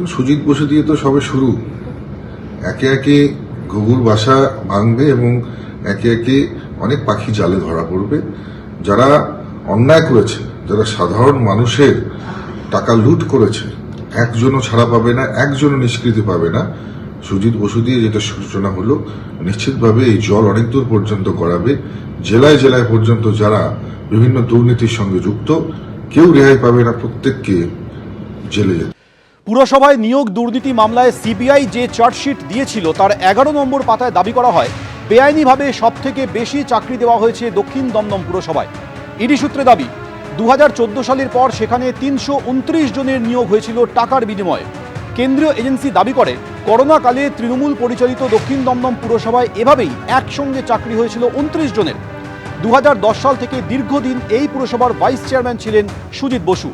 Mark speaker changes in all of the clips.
Speaker 1: সুজিত বসু দিয়ে তো সবে শুরু। একে একে ঘুঘুর বাসা ভাঙবে এবং একে একে অনেক পাখি জালে ধরা পড়বে। যারা অন্যায় করেছে, যারা সাধারণ মানুষের টাকা লুট করেছে, একজনও ছাড়া পাবে না, একজনও নিষ্কৃতি পাবে না। সুজিত বসু দিয়ে যেটা সূচনা হলো, নিশ্চিতভাবে এই জল অনেক দূর পর্যন্ত গড়াবে। জেলায় জেলায় পর্যন্ত যারা বিভিন্ন দুর্নীতির সঙ্গে যুক্ত, কেউ রেহাই পাবে না, প্রত্যেককে জেলে যেতে।
Speaker 2: পুরসভায় নিয়োগ দুর্নীতি মামলায় সিবিআই যে চার্জশিট দিয়েছিল তার 11 নম্বর পাতায় দাবি করা হয় বেআইনিভাবে সবথেকে বেশি চাকরি দেওয়া হয়েছে দক্ষিণ দমদম পুরসভায়। ইডি সূত্রে দাবি 2014 সালের পর সেখানে 329 জনের নিয়োগ হয়েছিল টাকার বিনিময়ে। কেন্দ্রীয় এজেন্সি দাবি করে করোনাকালে তৃণমূল পরিচালিত দক্ষিণ দমদম পুরসভায় এভাবেই একসঙ্গে চাকরি হয়েছিল 29 জনের। 2010 সাল থেকে দীর্ঘদিন এই পুরসভার ভাইস চেয়ারম্যান ছিলেন সুজিত বসু।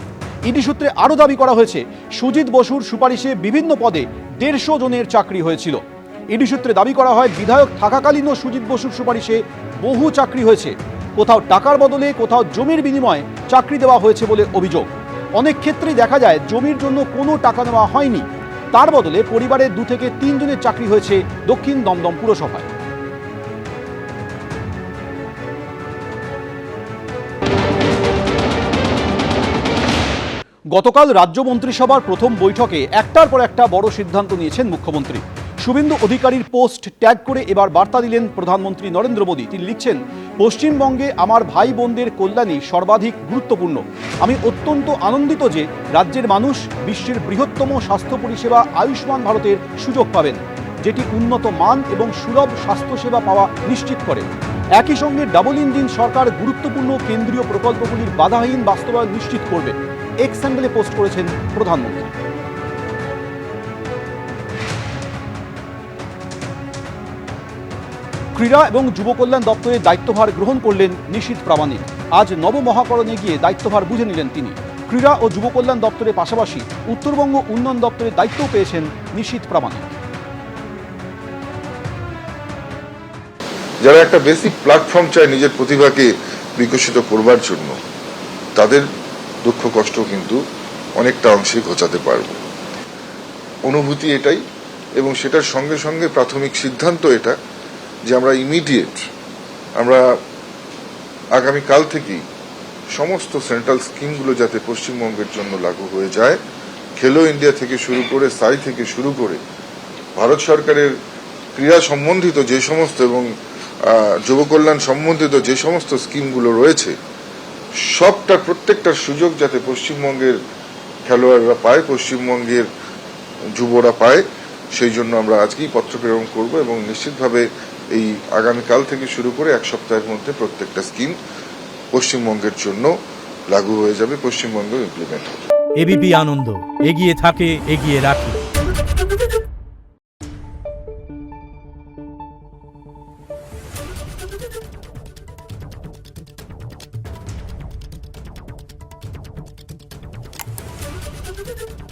Speaker 2: ইডি সূত্রে আরও দাবি করা হয়েছে সুজিত বসুর সুপারিশে বিভিন্ন পদে 150 জনের চাকরি হয়েছিল। ইডি সূত্রে দাবি করা হয় বিধায়ক থাকাকালীনও সুজিত বসুর সুপারিশে বহু চাকরি হয়েছে। কোথাও টাকার বদলে, কোথাও জমির বিনিময়ে চাকরি দেওয়া হয়েছে বলে অভিযোগ। অনেক ক্ষেত্রেই দেখা যায় জমির জন্য কোনো টাকা নেওয়া হয়নি, তার বদলে পরিবারের 2 থেকে 3 জনের চাকরি হয়েছে দক্ষিণ দমদম পুরসভায়। গতকাল রাজ্য মন্ত্রিসভার প্রথম বৈঠকে একটার পর একটা বড় সিদ্ধান্ত নিয়েছেন মুখ্যমন্ত্রী। শুভেন্দু অধিকারীর পোস্ট ট্যাগ করে এবার বার্তা দিলেন প্রধানমন্ত্রী নরেন্দ্র মোদী। তিনি লিখছেন, পশ্চিমবঙ্গে আমার ভাই বোনদের কল্যাণই সর্বাধিক গুরুত্বপূর্ণ। আমি অত্যন্ত আনন্দিত যে রাজ্যের মানুষ বিশ্বের বৃহত্তম স্বাস্থ্য পরিষেবা আয়ুষ্মান ভারতের সুযোগ পাবেন, যেটি উন্নত মান এবং সুলভ স্বাস্থ্যসেবা পাওয়া নিশ্চিত করে। একই সঙ্গে ডাবল ইঞ্জিন সরকার গুরুত্বপূর্ণ কেন্দ্রীয় প্রকল্পগুলির বাধাহীন বাস্তবায়ন নিশ্চিত করবে। এক্স হ্যান্ডেলে পোস্ট করেছেন প্রধানমন্ত্রী। ক্রীড়া এবং যুব কল্যাণ দপ্তরের দায়িত্বভার গ্রহণ করলেন নিশীথ প্রামাণিক। আজ নবমহাকরণে গিয়ে দায়িত্বভার বুঝে নিলেন তিনি। ক্রীড়া ও যুব কল্যাণ দপ্তরের পাশাপাশি উত্তরবঙ্গ উন্নয়ন দপ্তরের দায়িত্বও পেয়েছেন নিশীথ প্রামাণিক।
Speaker 1: যারা একটা বেসিক প্ল্যাটফর্ম চায় নিজের প্রতিভাকে বিকশিত করবার জন্য, তাদের দুঃখ কষ্ট কিন্তু অনেকটা অংশে ঘোচাতে পারব। অনুভূতি এটাই, এবং সেটার সঙ্গে সঙ্গে প্রাথমিক সিদ্ধান্ত এটা যে আমরা ইমিডিয়েট, আমরা আগামীকাল থেকেই সমস্ত সেন্ট্রাল স্কিমগুলো যাতে পশ্চিমবঙ্গের জন্য লাগু হয়ে যায়, খেলো ইন্ডিয়া থেকে শুরু করে, সাই থেকে শুরু করে ভারত সরকারের ক্রীড়া সম্বন্ধিত যে সমস্ত এবং যুব কল্যাণ সম্বন্ধিত যে সমস্ত স্কিমগুলো রয়েছে, সবটা প্রত্যেকটার সুযোগ যাতে পশ্চিমবঙ্গের খেলোয়াড়রা পায়, পশ্চিমবঙ্গের যুবরা পায়, সেই জন্য আমরা আজকেই পত্র প্রেরণ করব এবং নিশ্চিতভাবে এই আগামীকাল থেকে শুরু করে 1 সপ্তাহের মধ্যে প্রত্যেকটা স্কিম পশ্চিমবঙ্গের জন্য লাগু হয়ে যাবে, পশ্চিমবঙ্গেও ইমপ্লিমেন্ট হবে।
Speaker 3: এবিপি আনন্দ, এগিয়ে থাকে, এগিয়ে রাখে।
Speaker 4: Thank you.